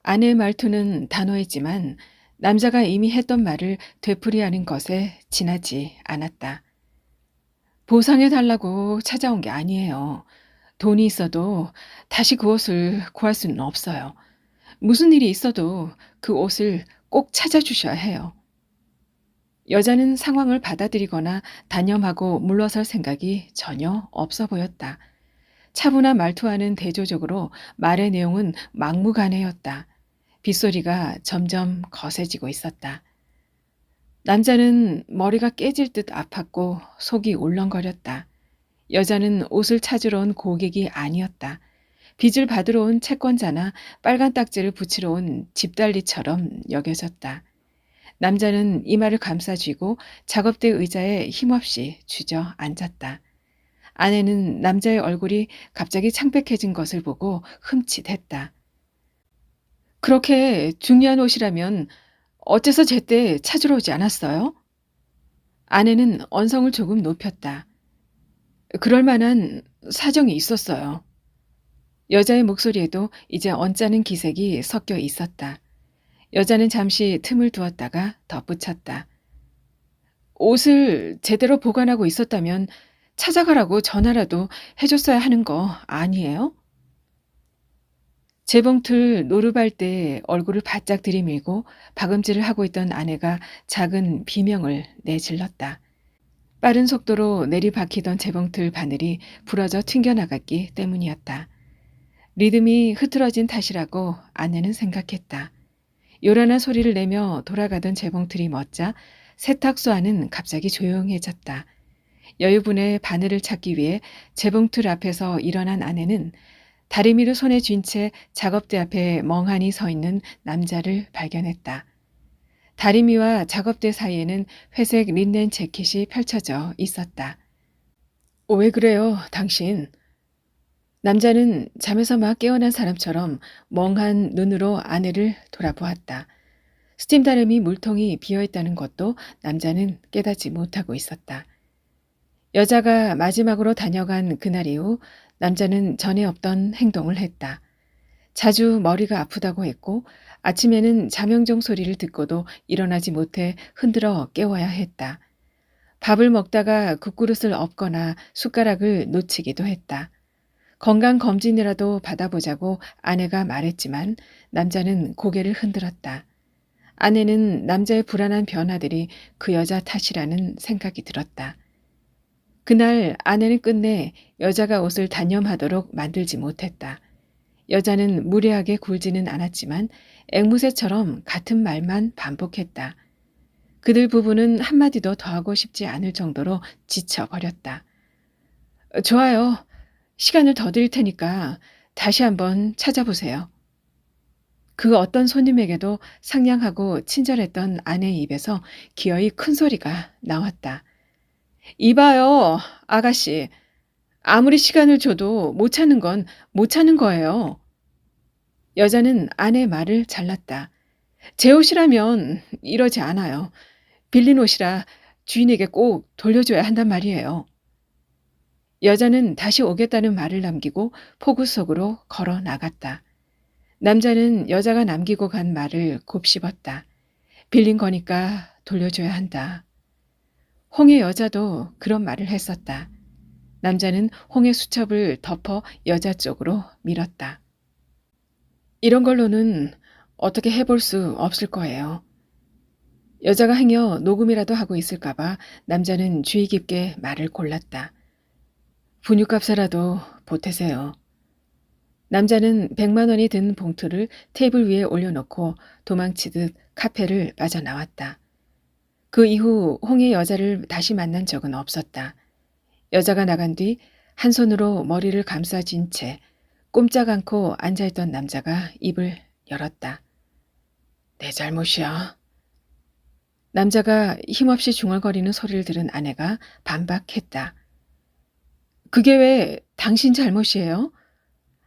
Speaker 1: 아내의 말투는 단호했지만 남자가 이미 했던 말을 되풀이하는 것에 지나지 않았다. 보상해달라고 찾아온 게 아니에요. 돈이 있어도 다시 그 옷을 구할 수는 없어요. 무슨 일이 있어도 그 옷을 꼭 찾아주셔야 해요. 여자는 상황을 받아들이거나 단념하고 물러설 생각이 전혀 없어 보였다. 차분한 말투와는 대조적으로 말의 내용은 막무가내였다. 빗소리가 점점 거세지고 있었다. 남자는 머리가 깨질 듯 아팠고 속이 울렁거렸다. 여자는 옷을 찾으러 온 고객이 아니었다. 빚을 받으러 온 채권자나 빨간 딱지를 붙이러 온 집달리처럼 여겨졌다. 남자는 이마를 감싸쥐고 작업대 의자에 힘없이 주저앉았다. 아내는 남자의 얼굴이 갑자기 창백해진 것을 보고 흠칫했다. 그렇게 중요한 옷이라면 어째서 제때 찾으러 오지 않았어요? 아내는 언성을 조금 높였다. 그럴 만한 사정이 있었어요. 여자의 목소리에도 이제 언짢은 기색이 섞여 있었다. 여자는 잠시 틈을 두었다가 덧붙였다. 옷을 제대로 보관하고 있었다면 찾아가라고 전화라도 해줬어야 하는 거 아니에요? 재봉틀 노루발대에 얼굴을 바짝 들이밀고 박음질을 하고 있던 아내가 작은 비명을 내질렀다. 빠른 속도로 내리박히던 재봉틀 바늘이 부러져 튕겨나갔기 때문이었다. 리듬이 흐트러진 탓이라고 아내는 생각했다. 요란한 소리를 내며 돌아가던 재봉틀이 멎자 세탁소 안은 갑자기 조용해졌다. 여유분의 바늘을 찾기 위해 재봉틀 앞에서 일어난 아내는 다리미를 손에 쥔 채 작업대 앞에 멍하니 서 있는 남자를 발견했다. 다리미와 작업대 사이에는 회색 린넨 재킷이 펼쳐져 있었다. 왜 그래요, 당신? 남자는 잠에서 막 깨어난 사람처럼 멍한 눈으로 아내를 돌아보았다. 스팀 다리미 물통이 비어있다는 것도 남자는 깨닫지 못하고 있었다. 여자가 마지막으로 다녀간 그날 이후 남자는 전에 없던 행동을 했다. 자주 머리가 아프다고 했고 아침에는 자명종 소리를 듣고도 일어나지 못해 흔들어 깨워야 했다. 밥을 먹다가 국그릇을 엎거나 숟가락을 놓치기도 했다. 건강검진이라도 받아보자고 아내가 말했지만 남자는 고개를 흔들었다. 아내는 남자의 불안한 변화들이 그 여자 탓이라는 생각이 들었다. 그날 아내는 끝내 여자가 옷을 단념하도록 만들지 못했다. 여자는 무례하게 굴지는 않았지만 앵무새처럼 같은 말만 반복했다. 그들 부부는 한마디도 더 하고 싶지 않을 정도로 지쳐버렸다. 좋아요. 시간을 더 드릴 테니까 다시 한번 찾아보세요. 그 어떤 손님에게도 상냥하고 친절했던 아내의 입에서 기어이 큰 소리가 나왔다. 이봐요, 아가씨. 아무리 시간을 줘도 못 찾는 건 못 찾는 거예요. 여자는 아내의 말을 잘랐다. 제 옷이라면 이러지 않아요. 빌린 옷이라 주인에게 꼭 돌려줘야 한단 말이에요. 여자는 다시 오겠다는 말을 남기고 폭우 속으로 걸어 나갔다. 남자는 여자가 남기고 간 말을 곱씹었다. 빌린 거니까 돌려줘야 한다. 홍의 여자도 그런 말을 했었다. 남자는 홍의 수첩을 덮어 여자 쪽으로 밀었다. 이런 걸로는 어떻게 해볼 수 없을 거예요. 여자가 행여 녹음이라도 하고 있을까봐 남자는 주의 깊게 말을 골랐다. 분유값이라도 보태세요. 남자는 100만 원이 든 봉투를 테이블 위에 올려놓고 도망치듯 카페를 빠져나왔다. 그 이후 홍의 여자를 다시 만난 적은 없었다. 여자가 나간 뒤 한 손으로 머리를 감싸진 채 꼼짝 않고 앉아있던 남자가 입을 열었다. 내 잘못이야. 남자가 힘없이 중얼거리는 소리를 들은 아내가 반박했다. 그게 왜 당신 잘못이에요?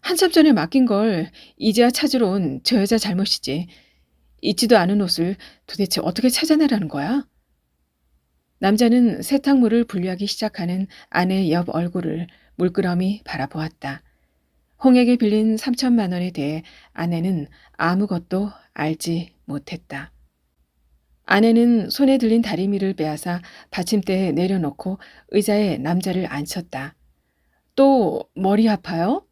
Speaker 1: 한참 전에 맡긴 걸 이제야 찾으러 온 저 여자 잘못이지. 잊지도 않은 옷을 도대체 어떻게 찾아내라는 거야? 남자는 세탁물을 분리하기 시작하는 아내의 옆 얼굴을 물끄러미 바라보았다. 홍에게 빌린 3천만 원에 대해 아내는 아무것도 알지 못했다. 아내는 손에 들린 다리미를 빼앗아 받침대에 내려놓고 의자에 남자를 앉혔다. 또 머리 아파요?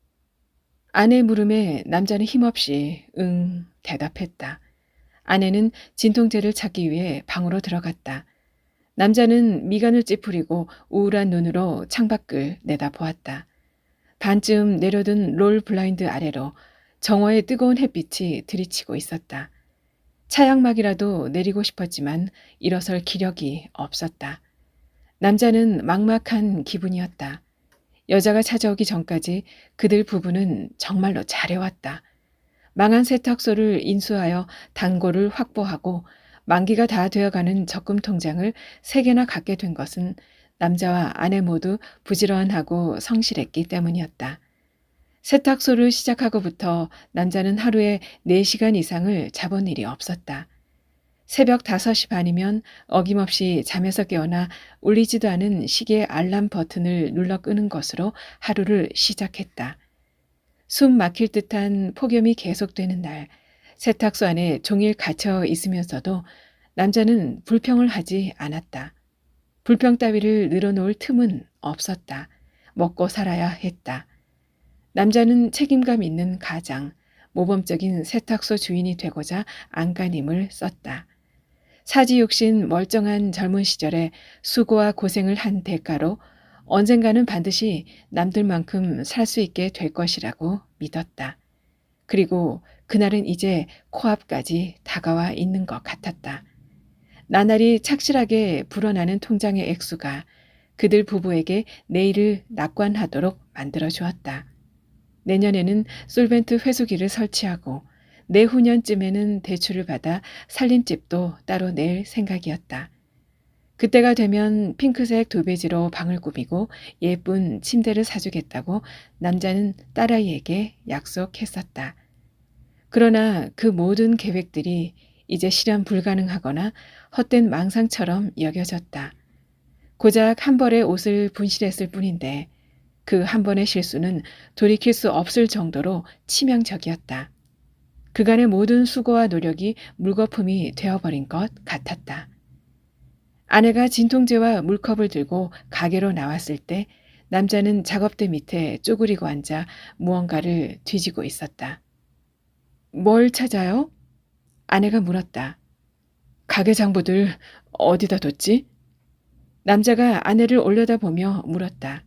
Speaker 1: 아내 물음에 남자는 힘없이 응 대답했다. 아내는 진통제를 찾기 위해 방으로 들어갔다. 남자는 미간을 찌푸리고 우울한 눈으로 창밖을 내다보았다. 반쯤 내려든 롤 블라인드 아래로 정오의 뜨거운 햇빛이 들이치고 있었다. 차양막이라도 내리고 싶었지만 일어설 기력이 없었다. 남자는 막막한 기분이었다. 여자가 찾아오기 전까지 그들 부부는 정말로 잘해왔다. 망한 세탁소를 인수하여 단골을 확보하고 만기가 다 되어가는 적금 통장을 3개나 갖게 된 것은 남자와 아내 모두 부지런하고 성실했기 때문이었다. 세탁소를 시작하고부터 남자는 하루에 4시간 이상을 자본 일이 없었다. 새벽 5시 반이면 어김없이 잠에서 깨어나 울리지도 않은 시계 알람 버튼을 눌러 끄는 것으로 하루를 시작했다. 숨 막힐 듯한 폭염이 계속되는 날, 세탁소 안에 종일 갇혀 있으면서도 남자는 불평을 하지 않았다. 불평 따위를 늘어놓을 틈은 없었다. 먹고 살아야 했다. 남자는 책임감 있는 가장, 모범적인 세탁소 주인이 되고자 안간힘을 썼다. 사지욕신 멀쩡한 젊은 시절에 수고와 고생을 한 대가로 언젠가는 반드시 남들만큼 살 수 있게 될 것이라고 믿었다. 그리고 그날은 이제 코앞까지 다가와 있는 것 같았다. 나날이 착실하게 불어나는 통장의 액수가 그들 부부에게 내일을 낙관하도록 만들어 주었다. 내년에는 솔벤트 회수기를 설치하고 내후년쯤에는 대출을 받아 살림집도 따로 낼 생각이었다. 그때가 되면 핑크색 도배지로 방을 꾸미고 예쁜 침대를 사주겠다고 남자는 딸아이에게 약속했었다. 그러나 그 모든 계획들이 이제 실현 불가능하거나 헛된 망상처럼 여겨졌다. 고작 한 벌의 옷을 분실했을 뿐인데 그 한 번의 실수는 돌이킬 수 없을 정도로 치명적이었다. 그간의 모든 수고와 노력이 물거품이 되어버린 것 같았다. 아내가 진통제와 물컵을 들고 가게로 나왔을 때 남자는 작업대 밑에 쪼그리고 앉아 무언가를 뒤지고 있었다. 뭘 찾아요? 아내가 물었다. 가게 장부들 어디다 뒀지? 남자가 아내를 올려다보며 물었다.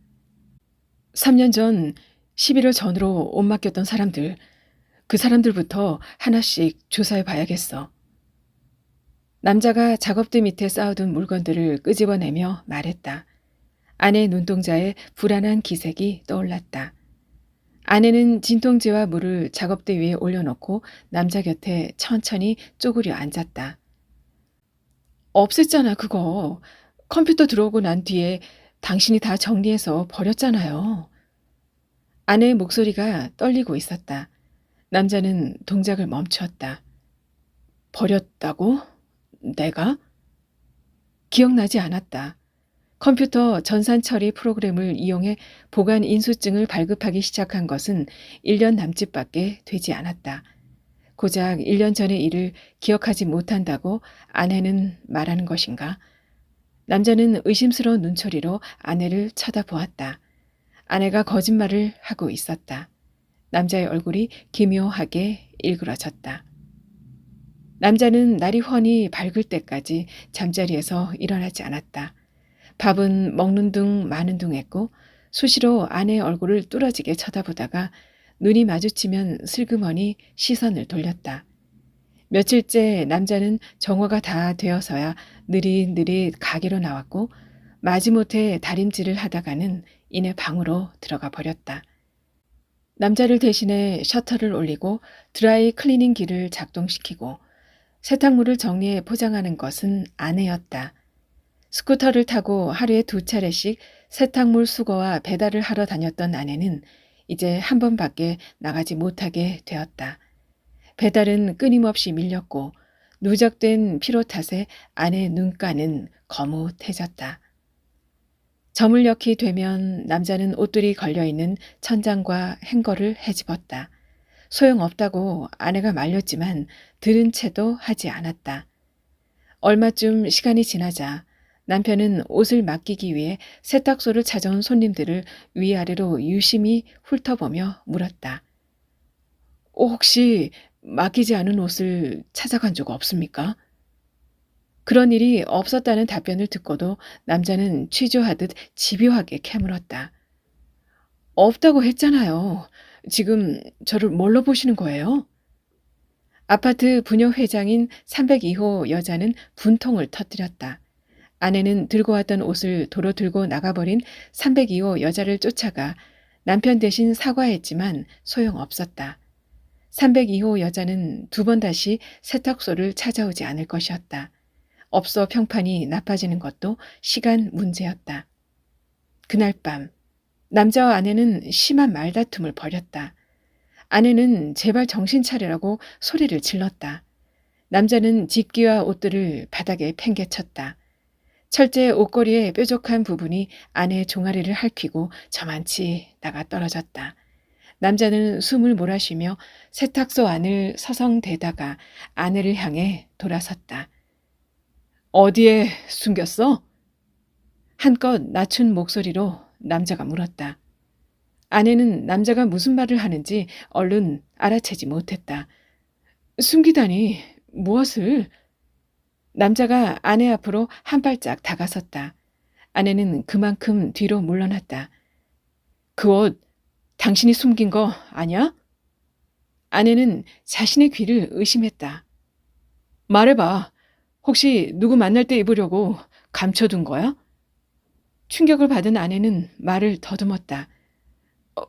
Speaker 1: 3년 전 11월 전으로 옷 맡겼던 사람들, 그 사람들부터 하나씩 조사해 봐야겠어. 남자가 작업대 밑에 쌓아둔 물건들을 끄집어내며 말했다. 아내 눈동자에 불안한 기색이 떠올랐다. 아내는 진통제와 물을 작업대 위에 올려놓고 남자 곁에 천천히 쪼그려 앉았다. 없앴잖아, 그거. 컴퓨터 들어오고 난 뒤에 당신이 다 정리해서 버렸잖아요. 아내의 목소리가 떨리고 있었다. 남자는 동작을 멈추었다. 버렸다고? 내가? 기억나지 않았다. 컴퓨터 전산 처리 프로그램을 이용해 보관 인수증을 발급하기 시작한 것은 1년 남짓밖에 되지 않았다. 고작 1년 전의 일을 기억하지 못한다고 아내는 말하는 것인가? 남자는 의심스러운 눈초리로 아내를 쳐다보았다. 아내가 거짓말을 하고 있었다. 남자의 얼굴이 기묘하게 일그러졌다. 남자는 날이 훤히 밝을 때까지 잠자리에서 일어나지 않았다. 밥은 먹는 둥 마는 둥 했고 수시로 아내의 얼굴을 뚫어지게 쳐다보다가 눈이 마주치면 슬그머니 시선을 돌렸다. 며칠째 남자는 정오가 다 되어서야 느릿느릿 가게로 나왔고 마지못해 다림질을 하다가는 이내 방으로 들어가 버렸다. 남자를 대신해 셔터를 올리고 드라이 클리닝기를 작동시키고 세탁물을 정리해 포장하는 것은 아내였다. 스쿠터를 타고 하루에 2차례씩 세탁물 수거와 배달을 하러 다녔던 아내는 이제 한 번밖에 나가지 못하게 되었다. 배달은 끊임없이 밀렸고 누적된 피로 탓에 아내의 눈가는 거뭇해졌다. 저물녘이 되면 남자는 옷들이 걸려있는 천장과 행거를 헤집었다. 소용없다고 아내가 말렸지만 들은 채도 하지 않았다. 얼마쯤 시간이 지나자 남편은 옷을 맡기기 위해 세탁소를 찾아온 손님들을 위아래로 유심히 훑어보며 물었다. 혹시 맡기지 않은 옷을 찾아간 적 없습니까? 그런 일이 없었다는 답변을 듣고도 남자는 취조하듯 집요하게 캐물었다. 없다고 했잖아요. 지금 저를 뭘로 보시는 거예요? 아파트 부녀 회장인 302호 여자는 분통을 터뜨렸다. 아내는 들고 왔던 옷을 도로 들고 나가버린 302호 여자를 쫓아가 남편 대신 사과했지만 소용없었다. 302호 여자는 두 번 다시 세탁소를 찾아오지 않을 것이었다. 업소 평판이 나빠지는 것도 시간 문제였다. 그날 밤 남자와 아내는 심한 말다툼을 벌였다. 아내는 제발 정신 차리라고 소리를 질렀다. 남자는 집기와 옷들을 바닥에 팽개쳤다. 철제 옷걸이의 뾰족한 부분이 아내의 종아리를 핥히고 저만치 나가 떨어졌다. 남자는 숨을 몰아쉬며 세탁소 안을 서성대다가 아내를 향해 돌아섰다. 어디에 숨겼어? 한껏 낮춘 목소리로 남자가 물었다. 아내는 남자가 무슨 말을 하는지 얼른 알아채지 못했다. 숨기다니 무엇을? 남자가 아내 앞으로 한 발짝 다가섰다. 아내는 그만큼 뒤로 물러났다. 그 옷 당신이 숨긴 거 아니야? 아내는 자신의 귀를 의심했다. 말해봐. 혹시 누구 만날 때 입으려고 감춰둔 거야? 충격을 받은 아내는 말을 더듬었다.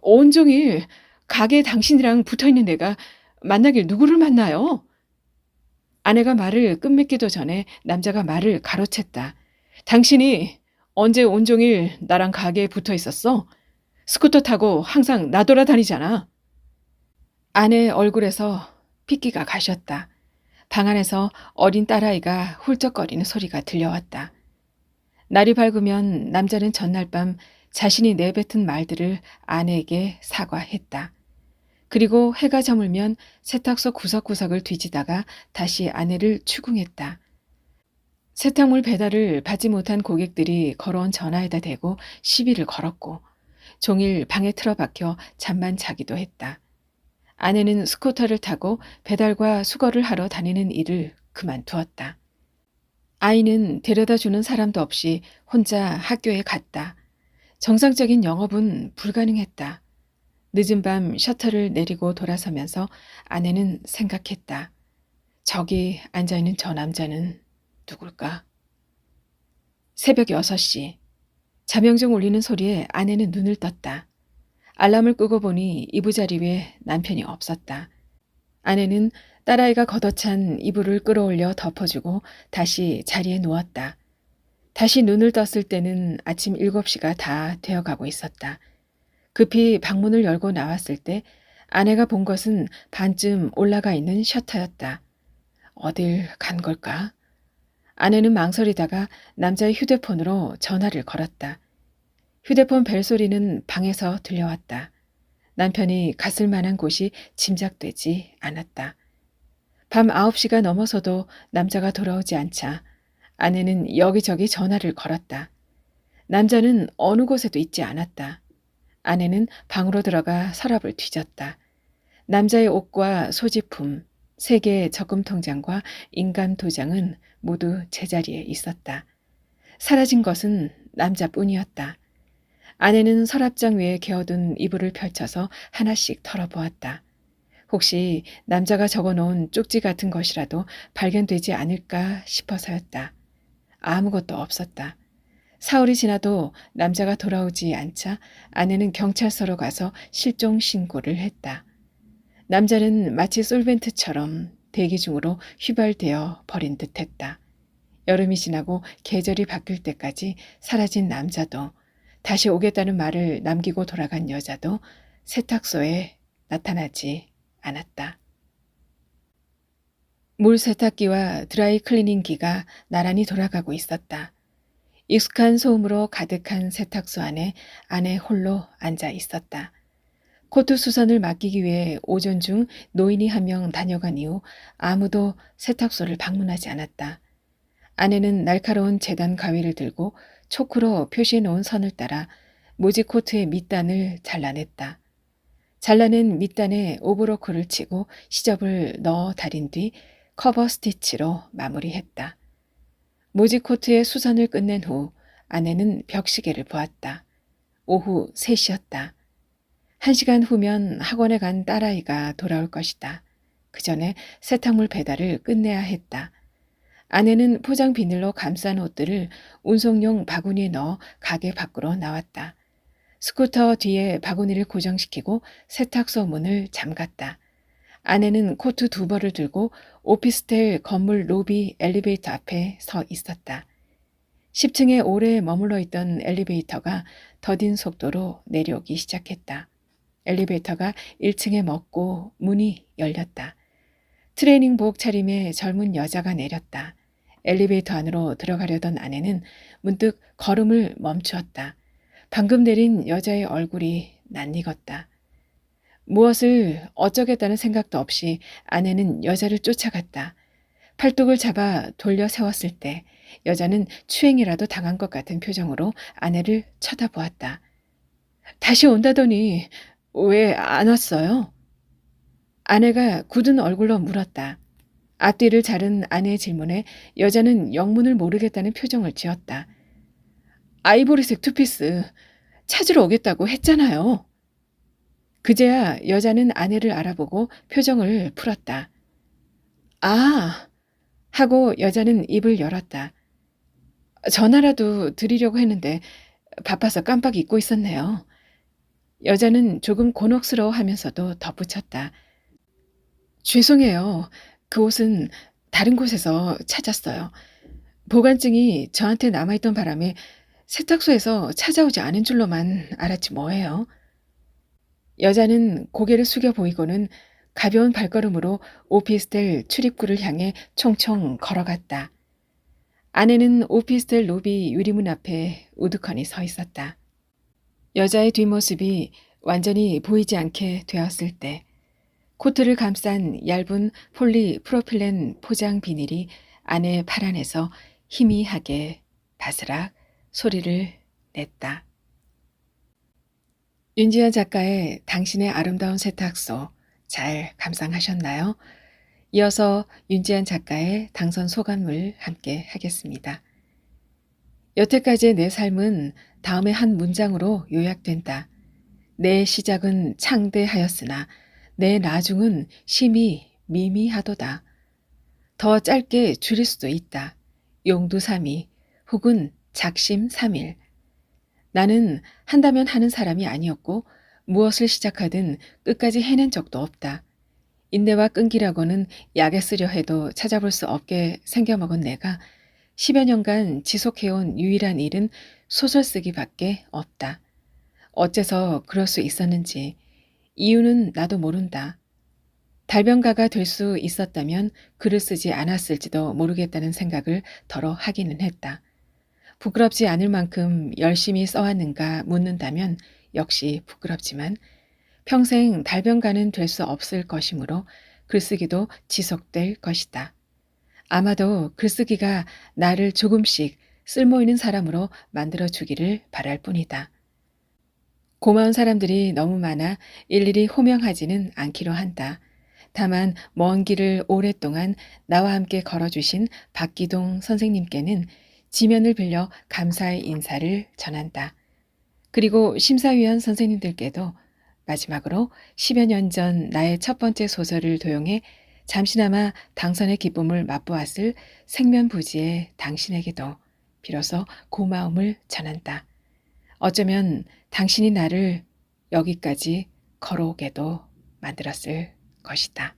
Speaker 1: 온종일 가게에 당신이랑 붙어있는 내가 만나길 누구를 만나요? 아내가 말을 끝맺기도 전에 남자가 말을 가로챘다. 당신이 언제 온종일 나랑 가게에 붙어 있었어? 스쿠터 타고 항상 나돌아다니잖아. 아내의 얼굴에서 핏기가 가셨다. 방 안에서 어린 딸아이가 훌쩍거리는 소리가 들려왔다. 날이 밝으면 남자는 전날 밤 자신이 내뱉은 말들을 아내에게 사과했다. 그리고 해가 저물면 세탁소 구석구석을 뒤지다가 다시 아내를 추궁했다. 세탁물 배달을 받지 못한 고객들이 걸어온 전화에다 대고 시비를 걸었고 종일 방에 틀어박혀 잠만 자기도 했다. 아내는 스쿠터를 타고 배달과 수거를 하러 다니는 일을 그만두었다. 아이는 데려다주는 사람도 없이 혼자 학교에 갔다. 정상적인 영업은 불가능했다. 늦은 밤 셔터를 내리고 돌아서면서 아내는 생각했다. 저기 앉아있는 저 남자는 누굴까? 새벽 6시. 자명종 울리는 소리에 아내는 눈을 떴다. 알람을 끄고 보니 이부자리 위에 남편이 없었다. 아내는 딸아이가 걷어찬 이불을 끌어올려 덮어주고 다시 자리에 누웠다. 다시 눈을 떴을 때는 아침 7시가 다 되어가고 있었다. 급히 방문을 열고 나왔을 때 아내가 본 것은 반쯤 올라가 있는 셔터였다. 어딜 간 걸까? 아내는 망설이다가 남자의 휴대폰으로 전화를 걸었다. 휴대폰 벨소리는 방에서 들려왔다. 남편이 갔을 만한 곳이 짐작되지 않았다. 밤 9시가 넘어서도 남자가 돌아오지 않자 아내는 여기저기 전화를 걸었다. 남자는 어느 곳에도 있지 않았다. 아내는 방으로 들어가 서랍을 뒤졌다. 남자의 옷과 소지품, 3개의 적금 통장과 인감 도장은 모두 제자리에 있었다. 사라진 것은 남자뿐이었다. 아내는 서랍장 위에 개어둔 이불을 펼쳐서 하나씩 털어보았다. 혹시 남자가 적어놓은 쪽지 같은 것이라도 발견되지 않을까 싶어서였다. 아무것도 없었다. 사흘이 지나도 남자가 돌아오지 않자 아내는 경찰서로 가서 실종 신고를 했다. 남자는 마치 솔벤트처럼 대기 중으로 휘발되어 버린 듯했다. 여름이 지나고 계절이 바뀔 때까지 사라진 남자도 다시 오겠다는 말을 남기고 돌아간 여자도 세탁소에 나타나지 않았다. 물 세탁기와 드라이 클리닝기가 나란히 돌아가고 있었다. 익숙한 소음으로 가득한 세탁소 안에 아내 홀로 앉아 있었다. 코트 수선을 맡기기 위해 오전 중 노인이 한 명 다녀간 이후 아무도 세탁소를 방문하지 않았다. 아내는 날카로운 재단 가위를 들고 초크로 표시해 놓은 선을 따라 모지 코트의 밑단을 잘라냈다. 잘라낸 밑단에 오버로크를 치고 시접을 넣어 달인 뒤 커버 스티치로 마무리했다. 모지 코트의 수선을 끝낸 후 아내는 벽시계를 보았다. 오후 3시였다. 1시간 후면 학원에 간 딸아이가 돌아올 것이다. 그 전에 세탁물 배달을 끝내야 했다. 아내는 포장 비닐로 감싼 옷들을 운송용 바구니에 넣어 가게 밖으로 나왔다. 스쿠터 뒤에 바구니를 고정시키고 세탁소 문을 잠갔다. 아내는 코트 2벌을 들고 오피스텔 건물 로비 엘리베이터 앞에 서 있었다. 10층에 오래 머물러 있던 엘리베이터가 더딘 속도로 내려오기 시작했다. 엘리베이터가 1층에 멎고 문이 열렸다. 트레이닝복 차림의 젊은 여자가 내렸다. 엘리베이터 안으로 들어가려던 아내는 문득 걸음을 멈추었다. 방금 내린 여자의 얼굴이 낯익었다. 무엇을 어쩌겠다는 생각도 없이 아내는 여자를 쫓아갔다. 팔뚝을 잡아 돌려 세웠을 때 여자는 추행이라도 당한 것 같은 표정으로 아내를 쳐다보았다. 다시 온다더니 왜 안 왔어요? 아내가 굳은 얼굴로 물었다. 앞뒤를 자른 아내의 질문에 여자는 영문을 모르겠다는 표정을 지었다. 아이보리색 투피스 찾으러 오겠다고 했잖아요. 그제야 여자는 아내를 알아보고 표정을 풀었다. 아, 하고 여자는 입을 열었다. 전화라도 드리려고 했는데 바빠서 깜빡 잊고 있었네요. 여자는 조금 곤혹스러워하면서도 덧붙였다. 죄송해요. 그 옷은 다른 곳에서 찾았어요. 보관증이 저한테 남아있던 바람에 세탁소에서 찾아오지 않은 줄로만 알았지 뭐예요. 여자는 고개를 숙여 보이고는 가벼운 발걸음으로 오피스텔 출입구를 향해 총총 걸어갔다. 아내는 오피스텔 로비 유리문 앞에 우두커니 서 있었다. 여자의 뒷모습이 완전히 보이지 않게 되었을 때 코트를 감싼 얇은 폴리프로필렌 포장 비닐이 아내 팔 안에서 희미하게 바스락 소리를 냈다. 윤지연 작가의 당신의 아름다운 세탁소 잘 감상하셨나요? 이어서 윤지연 작가의 당선 소감을 함께 하겠습니다. 여태까지의 내 삶은 다음의 한 문장으로 요약된다. 내 시작은 창대하였으나 내 나중은 심히 미미하도다. 더 짧게 줄일 수도 있다. 용두삼이 혹은 작심삼일. 나는 한다면 하는 사람이 아니었고 무엇을 시작하든 끝까지 해낸 적도 없다. 인내와 끈기라고는 약에 쓰려 해도 찾아볼 수 없게 생겨먹은 내가 10여 년간 지속해온 유일한 일은 소설 쓰기밖에 없다. 어째서 그럴 수 있었는지 이유는 나도 모른다. 달변가가 될 수 있었다면 글을 쓰지 않았을지도 모르겠다는 생각을 덜어 하기는 했다. 부끄럽지 않을 만큼 열심히 써왔는가 묻는다면 역시 부끄럽지만 평생 달변가는 될 수 없을 것이므로 글쓰기도 지속될 것이다. 아마도 글쓰기가 나를 조금씩 쓸모있는 사람으로 만들어주기를 바랄 뿐이다. 고마운 사람들이 너무 많아 일일이 호명하지는 않기로 한다. 다만 먼 길을 오랫동안 나와 함께 걸어주신 박기동 선생님께는 지면을 빌려 감사의 인사를 전한다. 그리고 심사위원 선생님들께도 마지막으로 10여 년 전 나의 첫 번째 소설을 도용해 잠시나마 당선의 기쁨을 맛보았을 생면부지의 당신에게도 비로소 고마움을 전한다. 어쩌면 당신이 나를 여기까지 걸어오게도 만들었을 것이다.